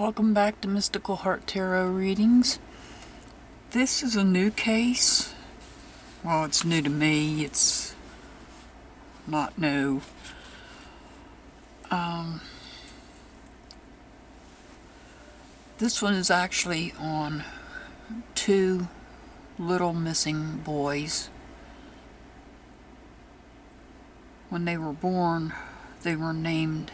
Welcome back to Mystical Heart Tarot readings. This is a new case. Well, it's new to me. It's not new. This one is actually on two little missing boys. When they were born, they were named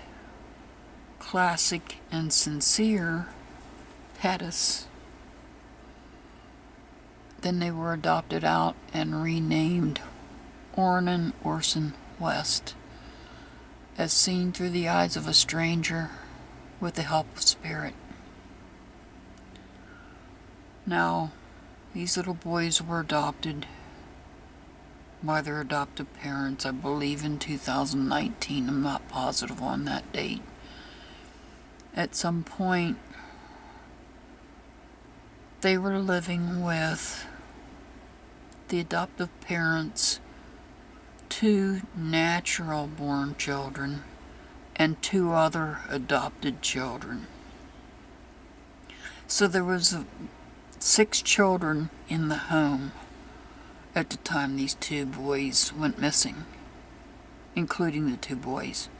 Classic and Cincere Pettus. Then they were adopted out and renamed Orrin and Orson West, as seen through the eyes of a stranger with the help of spirit. Now, these little boys were adopted by their adoptive parents, I believe in 2019. I'm not positive on that date. At some point, they were living with the adoptive parents' two natural-born children and two other adopted children. So there was 6 children in the home at the time these two boys went missing, including the 2 boys.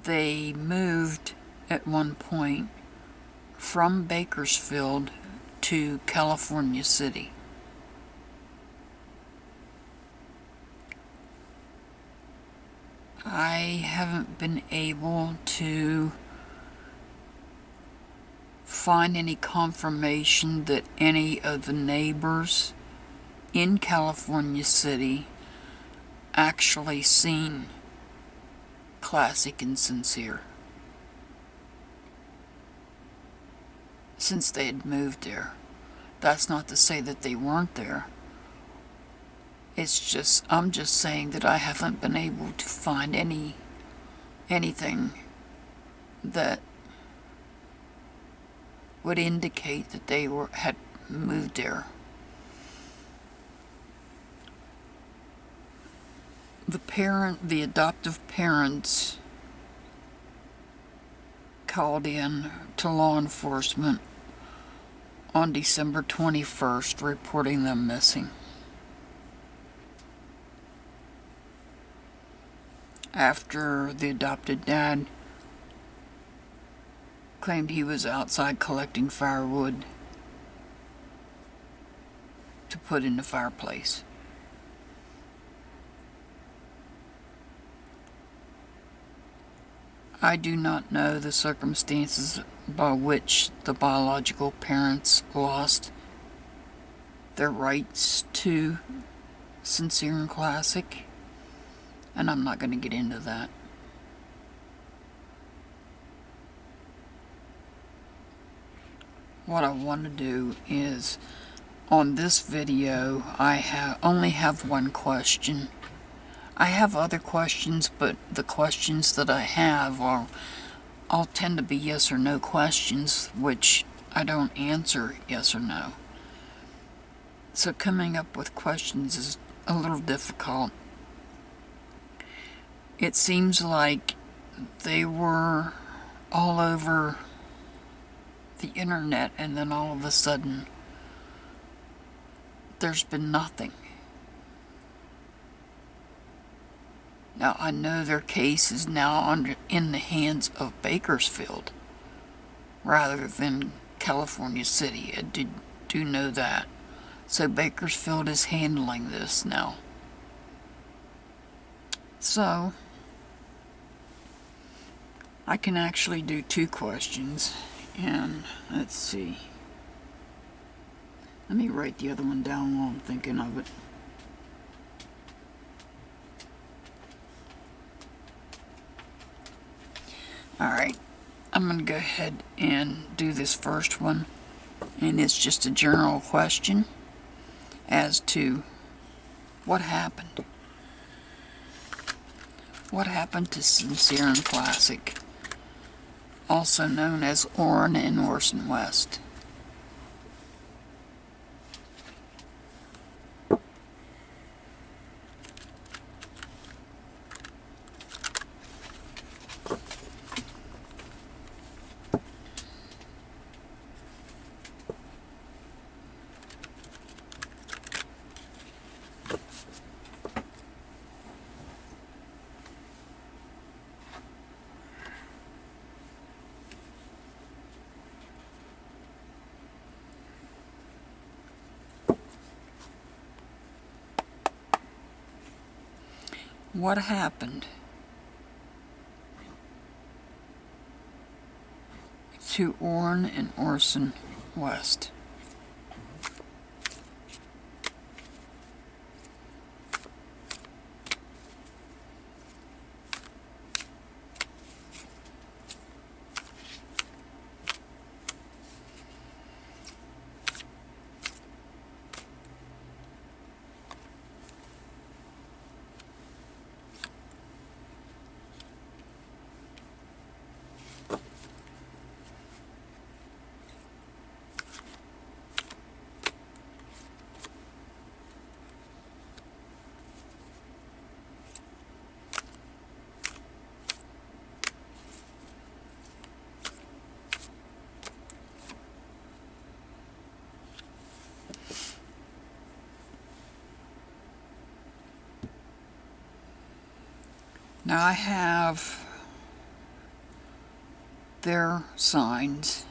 They moved at one point from Bakersfield to California City. I haven't been able to find any confirmation that any of the neighbors in California City actually seen Classic and Cincere since they had moved there. That's not to say that they weren't there. It's just, I'm just saying that I haven't been able to find anything that would indicate that they had moved there. The adoptive parents called in to law enforcement on December 21st, reporting them missing. After the adopted dad claimed he was outside collecting firewood to put in the fireplace. I do not know the circumstances by which the biological parents lost their rights to Cincere and Classic, and I'm not going to get into that. What I want to do is, on this video, I only have one question. I have other questions, but the questions that I have all tend to be yes or no questions, which I don't answer yes or no. So coming up with questions is a little difficult. It seems like they were all over the internet, and then all of a sudden there's been nothing. Now, I know their case is now in the hands of Bakersfield rather than California City. I do know that. So Bakersfield is handling this now. So I can actually do 2 questions. And let's see. Let me write the other one down while I'm thinking of it. Alright, I'm going to go ahead and do this first one, and it's just a general question as to what happened. What happened to Cincere and Classic, also known as Orrin and Orson West? What happened to Orrin and Orson West? Now I have their signs.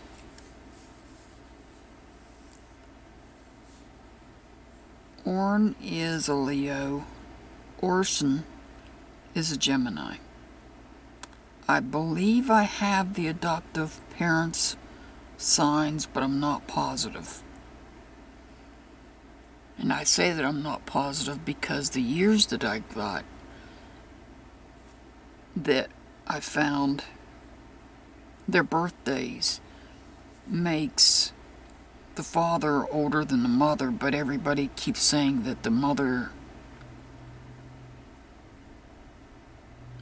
Orrin is a Leo. Orson is a Gemini. I believe I have the adoptive parents' signs, but I'm not positive. And I say that I'm not positive because the years that I got, that I found their birthdays, makes the father older than the mother, but everybody keeps saying that the mother...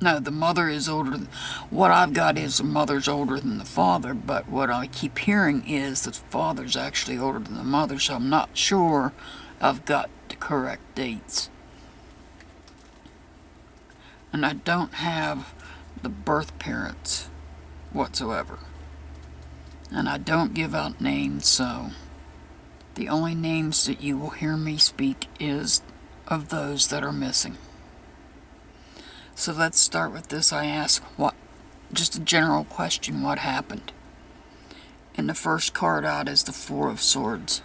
No, the mother is older. What I've got is the mother's older than the father, but what I keep hearing is that the father's actually older than the mother, so I'm not sure I've got the correct dates. And I don't have the birth parents whatsoever. And I don't give out names, so the only names that you will hear me speak is of those that are missing. So let's start with this. I ask just a general question, what happened? And the first card out is the Four of Swords.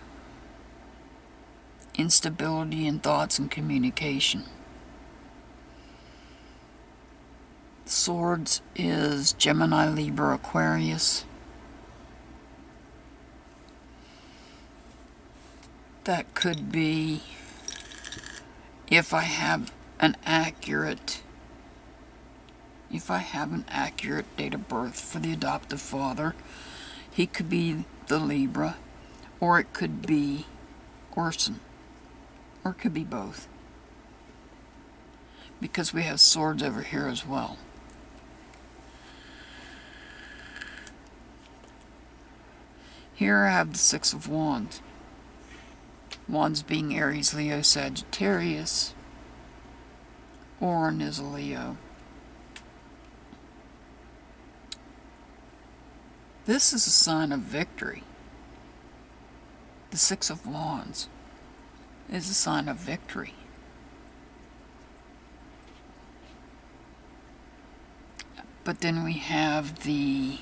Instability in thoughts and communication. Swords is Gemini, Libra, Aquarius. That could be, if I have an accurate date of birth for the adoptive father, he could be the Libra, or it could be Orson, or it could be both, because we have swords over here as well. Here I have the Six of Wands. Wands being Aries, Leo, Sagittarius. Orrin is a Leo. This is a sign of victory. The Six of Wands is a sign of victory. But then we have the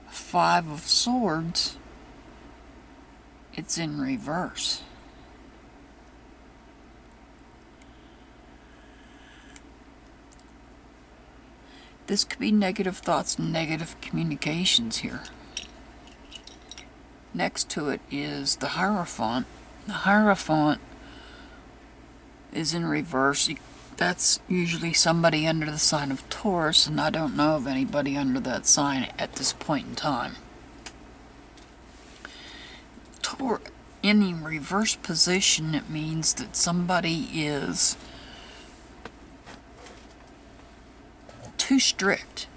Five of Swords. It's in reverse. This could be negative thoughts and negative communications here. Next to it is the Hierophant. The Hierophant is in reverse. That's usually somebody under the sign of Taurus, and I don't know of anybody under that sign at this point in time. In the reverse position, it means that somebody is too strict.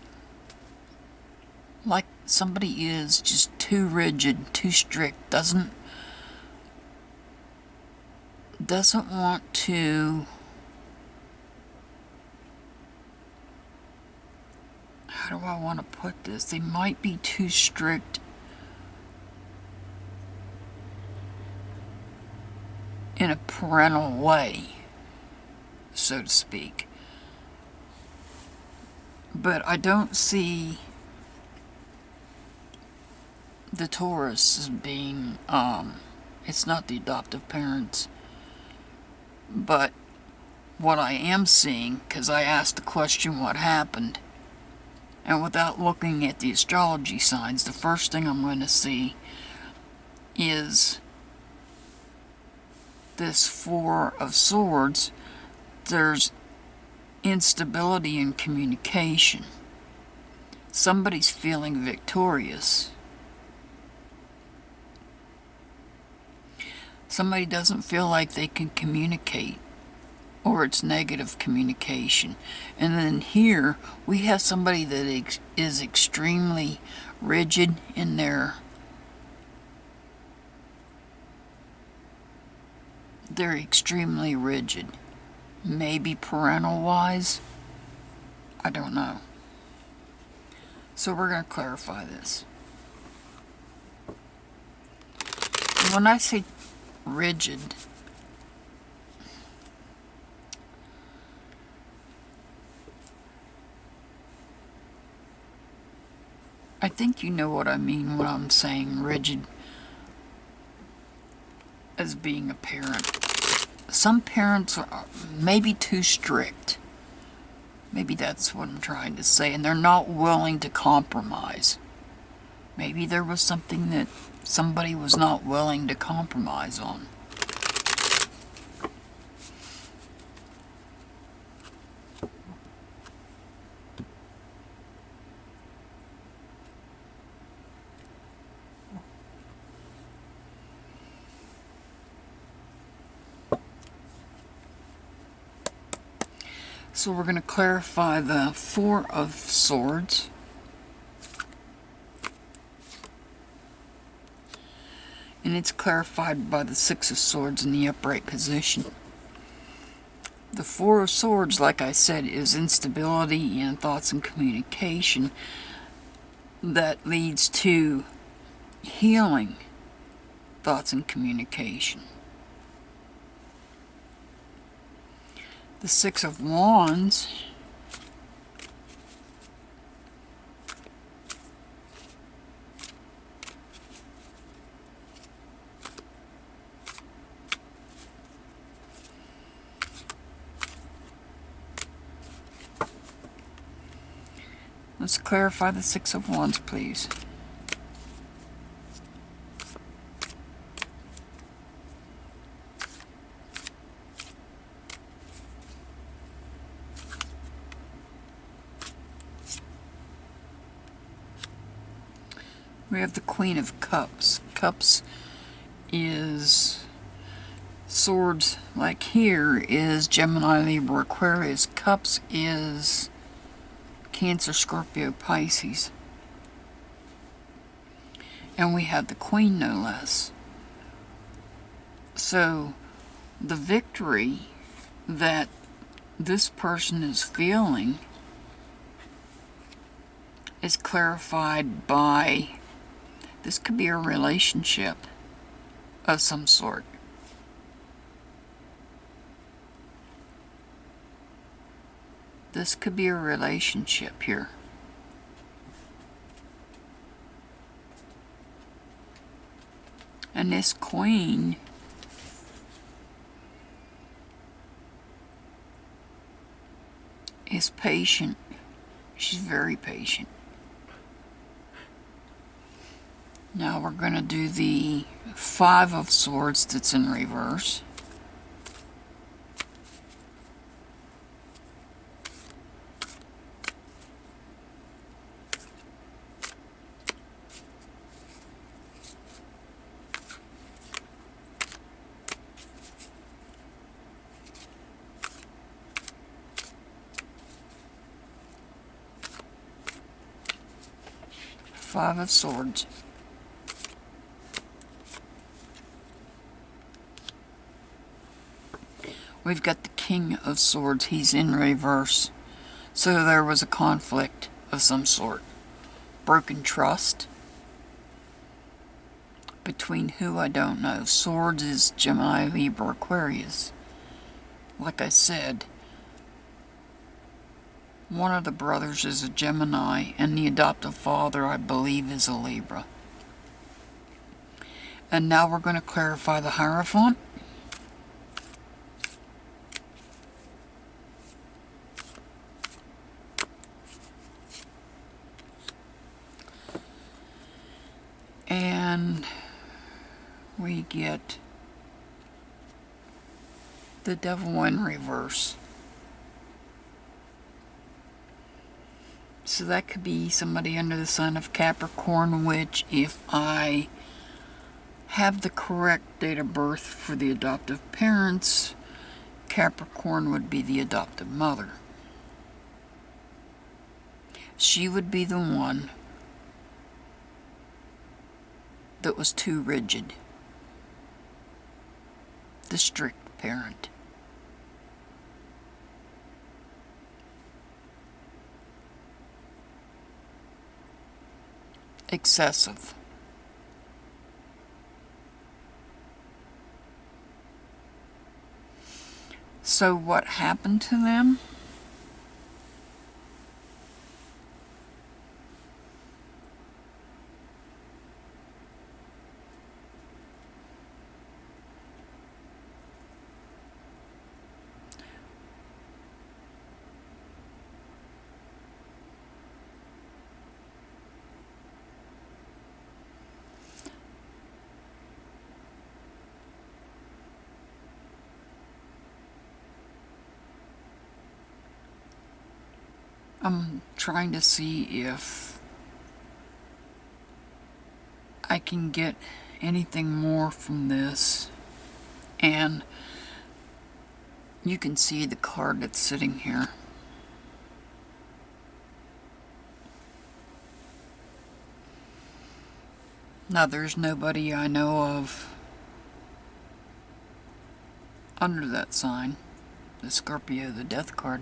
Like somebody is just too rigid, too strict, doesn't want to, how do I want to put this? They might be too strict in a parental way, so to speak. But I don't see the Taurus as being, it's not the adoptive parents, but what I am seeing, because I asked the question, what happened? And without looking at the astrology signs, the first thing I'm going to see is this Four of Swords. There's instability in communication. Somebody's feeling victorious. Somebody doesn't feel like they can communicate, or it's negative communication. And then here we have somebody that is extremely rigid in their, they're extremely rigid. Maybe parental wise, I don't know. So we're going to clarify this. When I say rigid, I think you know what I mean when I'm saying rigid as being a parent. Some parents are maybe too strict. Maybe that's what I'm trying to say, and they're not willing to compromise. Maybe there was something that somebody was not willing to compromise on. So we're going to clarify the Four of Swords. And it's clarified by the Six of Swords in the upright position. The Four of Swords, like I said, is instability in thoughts and communication that leads to healing thoughts and communication. The Six of Wands let's clarify the Six of Wands, please. We have the Queen of Cups. Cups is swords, like here is Gemini, Libra, Aquarius. Cups is Cancer, Scorpio, Pisces. And we have the Queen, no less. So the victory that this person is feeling is clarified by, this could be a relationship of some sort. This could be a relationship here. And this Queen is patient. She's very patient. Now we're going to do the Five of Swords that's in reverse. Five of Swords. We've got the King of Swords. He's in reverse. So there was a conflict of some sort. Broken trust. Between who, I don't know. Swords is Gemini, Libra, Aquarius. Like I said, one of the brothers is a Gemini, and the adoptive father, I believe, is a Libra. And now we're going to clarify the Hierophant. And we get the Devil in reverse. So that could be somebody under the sign of Capricorn, which, if I have the correct date of birth for the adoptive parents, Capricorn would be the adoptive mother. She would be the one that was too rigid. The strict parent. Excessive. So what happened to them? I'm trying to see if I can get anything more from this, and you can see the card that's sitting here. Now there's nobody I know of under that sign, the Scorpio, the Death card.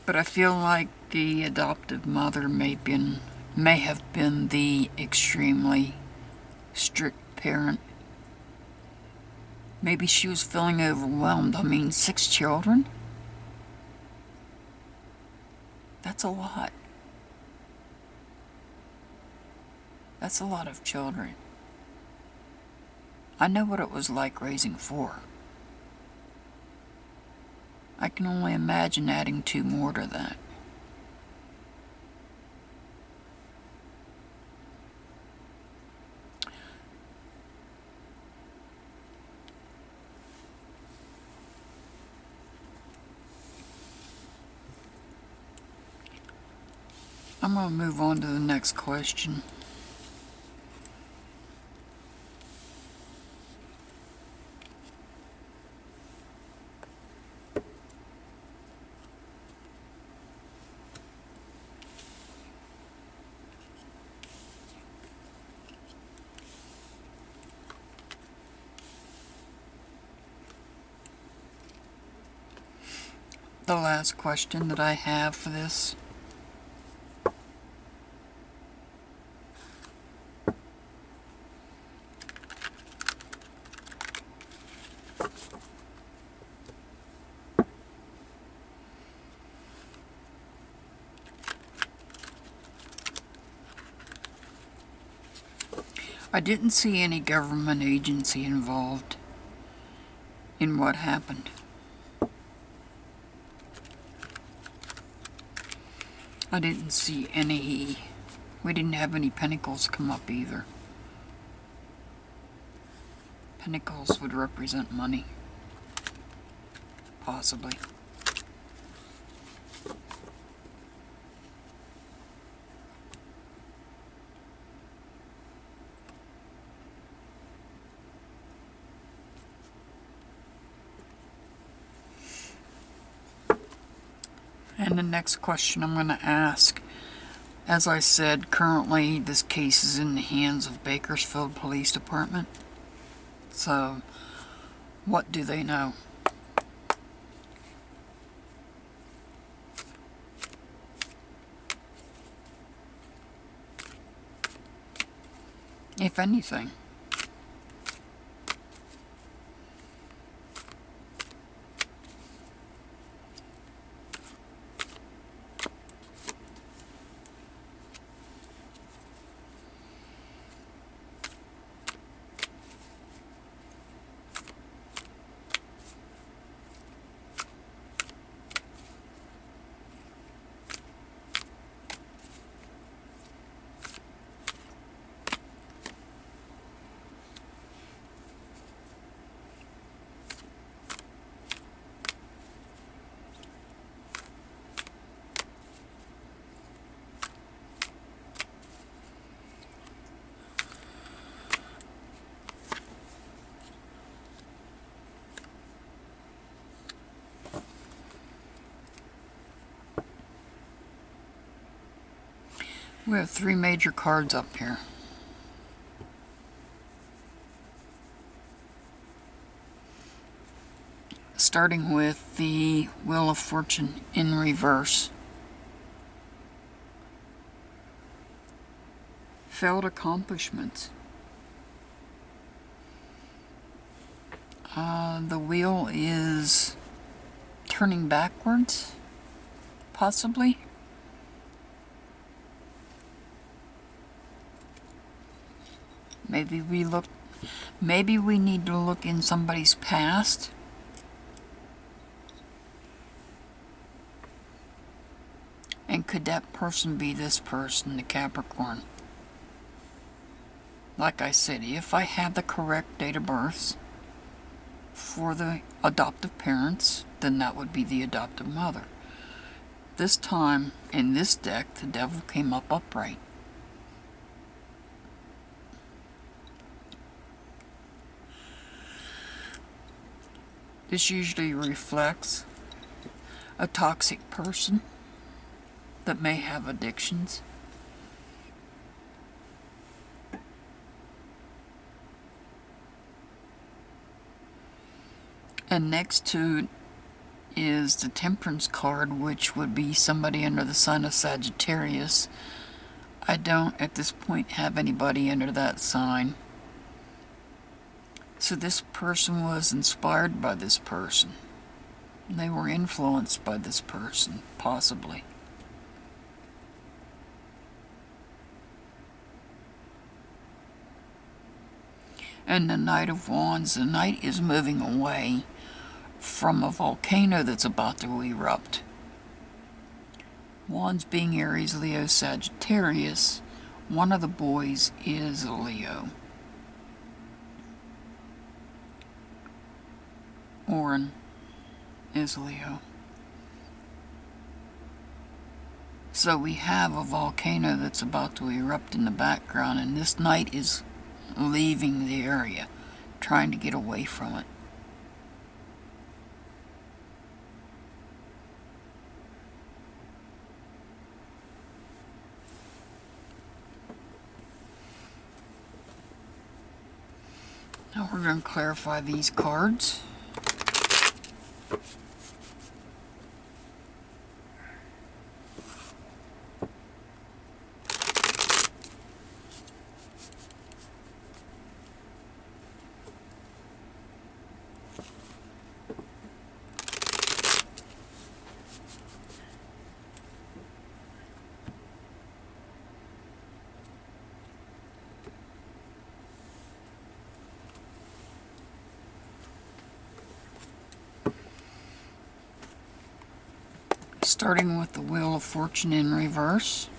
But I feel like the adoptive mother may have been the extremely strict parent. Maybe she was feeling overwhelmed. I mean, 6 children? That's a lot. That's a lot of children. I know what it was like raising 4. I can only imagine adding 2 more to that. I'm going to move on to the next question. The last question that I have for this. I didn't see any government agency involved in what happened. I didn't see any, we didn't have any pentacles come up either. Pentacles would represent money. Possibly. And the next question I'm going to ask, as I said, currently this case is in the hands of Bakersfield Police Department. So, what do they know? If anything. We have 3 major cards up here. Starting with the Wheel of Fortune in reverse. Failed accomplishments. The wheel is turning backwards, possibly. Maybe we need to look in somebody's past. And could that person be this person, the Capricorn? Like I said, if I have the correct date of births for the adoptive parents, then that would be the adoptive mother. This time, in this deck, the Devil came up upright. This usually reflects a toxic person that may have addictions. And next to is the Temperance card, which would be somebody under the sign of Sagittarius. I don't at this point have anybody under that sign. So this person was inspired by this person. They were influenced by this person, possibly. And the Knight of Wands, the Knight is moving away from a volcano that's about to erupt. Wands being Aries, Leo, Sagittarius, one of the boys is a Leo. Orrin is Leo. So we have a volcano that's about to erupt in the background, and this Knight is leaving the area, trying to get away from it. Now we're going to clarify these cards. Starting with the Wheel of Fortune in reverse.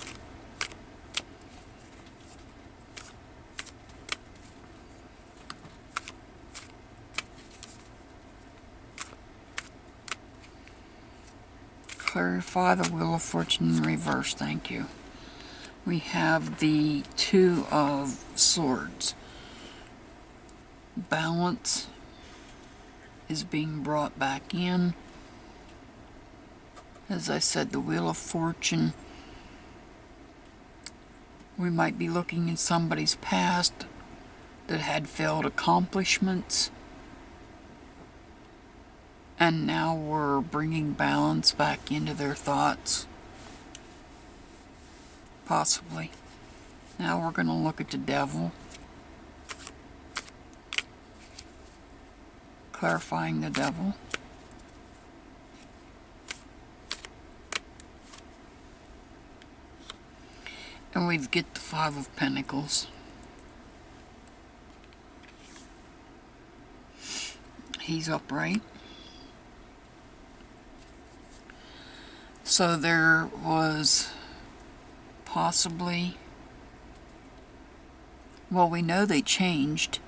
Clarify the Wheel of Fortune in reverse, thank you. We have the Two of Swords. Balance is being brought back in. As I said, the Wheel of Fortune, we might be looking in somebody's past that had failed accomplishments, and now we're bringing balance back into their thoughts. Possibly. Now we're going to look at the Devil. Clarifying the Devil. And we get the Five of Pentacles. He's upright. So there was possibly, well, we know they changed.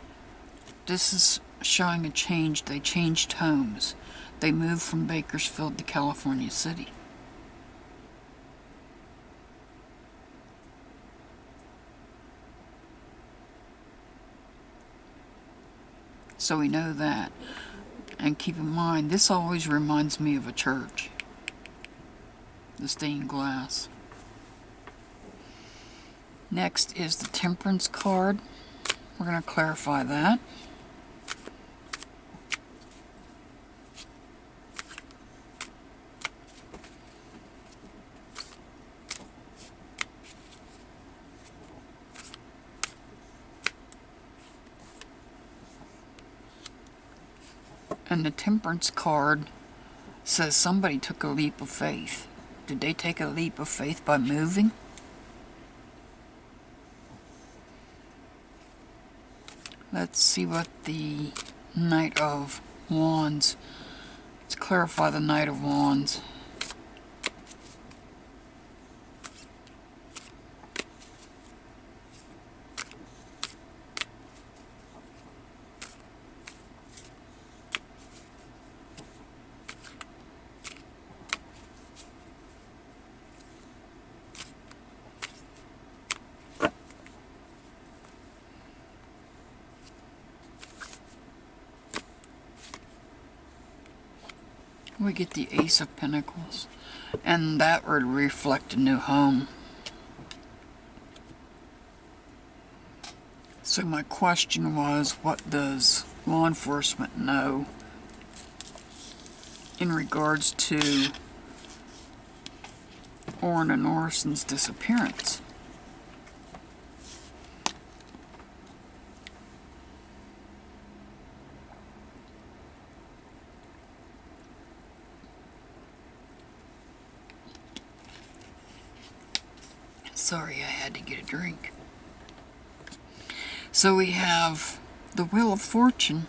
This is showing a change. They changed homes. They moved from Bakersfield to California City. So we know that. And keep in mind, this always reminds me of a church. The stained glass. Next is the Temperance Card. We're going to clarify that. And the Temperance Card says somebody took a leap of faith. Did they take a leap of faith by moving? Let's see what the Knight of Wands. Let's clarify the Knight of Wands. We get the Ace of Pentacles, and that would reflect a new home. So my question was, what does law enforcement know in regards to Orrin and Orson's disappearance? Sorry, I had to get a drink. So we have the Wheel of Fortune,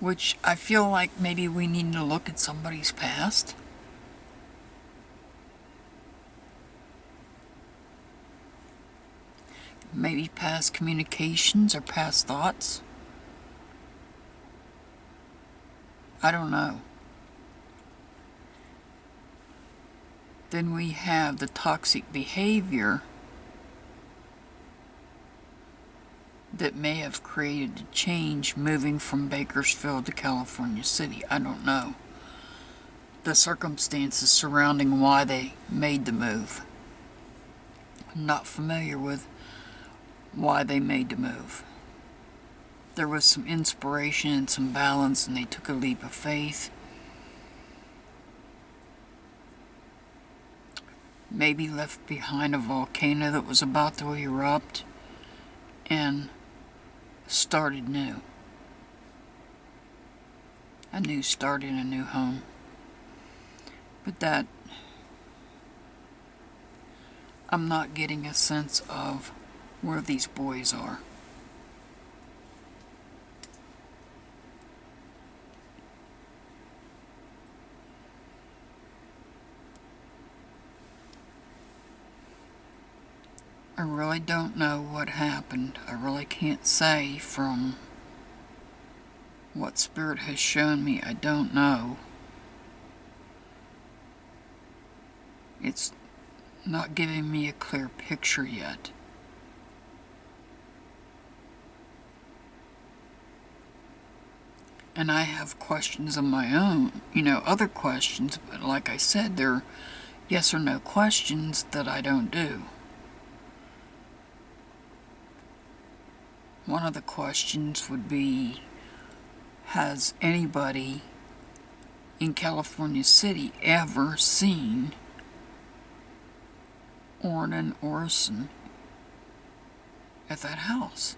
which I feel like maybe we need to look at somebody's past. Maybe past communications or past thoughts. I don't know. Then we have the toxic behavior that may have created the change moving from Bakersfield to California City. I don't know. The circumstances surrounding why they made the move. I'm not familiar with why they made the move. There was some inspiration and some balance, and they took a leap of faith. Maybe left behind a volcano that was about to erupt and started new. A new start in a new home. But that, I'm not getting a sense of where these boys are. I really don't know what happened. I really can't say from what Spirit has shown me. I don't know. It's not giving me a clear picture yet. And I have questions of my own, other questions, but like I said, they're yes or no questions that I don't do. One of the questions would be, has anybody in California City ever seen Orrin and Orson at that house?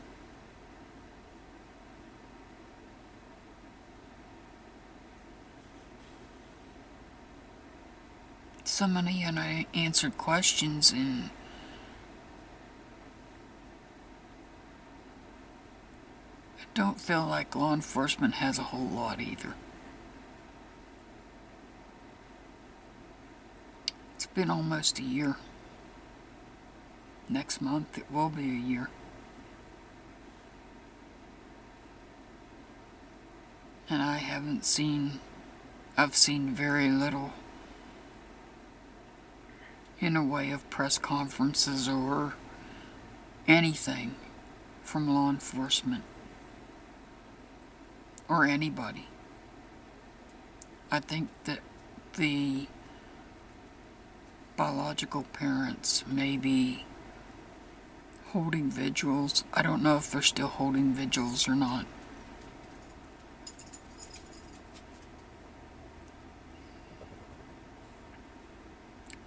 So many unanswered questions, and I don't feel like law enforcement has a whole lot either. It's been almost a year. Next month it will be a year. And I've seen very little in a way of press conferences or anything from law enforcement or anybody. I think that the biological parents may be holding vigils. I don't know if they're still holding vigils or not.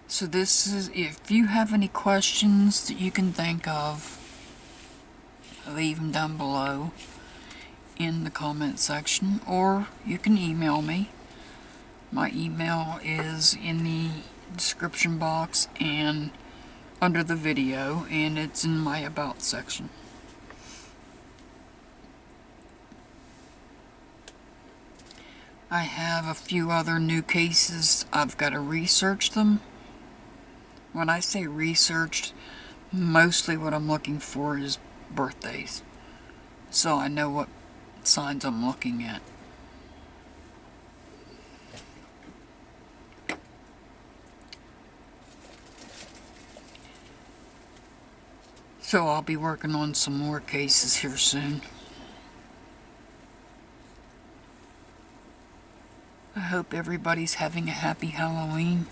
So this is, if you have any questions that you can think of, leave them down below in the comment section, or you can email me. My email is in the description box and under the video, and it's in my about section. I have a few other new cases. I've got to research them. When I say researched, mostly what I'm looking for is birthdays, so I know what signs I'm looking at. So I'll be working on some more cases here soon. I hope everybody's having a happy Halloween.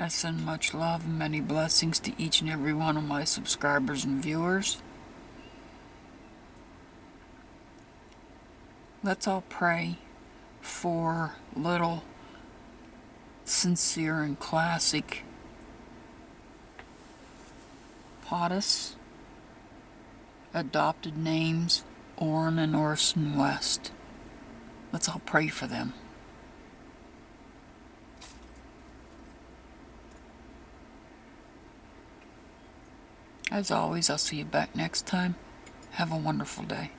I send much love and many blessings to each and every one of my subscribers and viewers. Let's all pray for little Cincere and Classic Pettus. Adopted names Orrin and Orson West. Let's all pray for them. As always, I'll see you back next time. Have a wonderful day.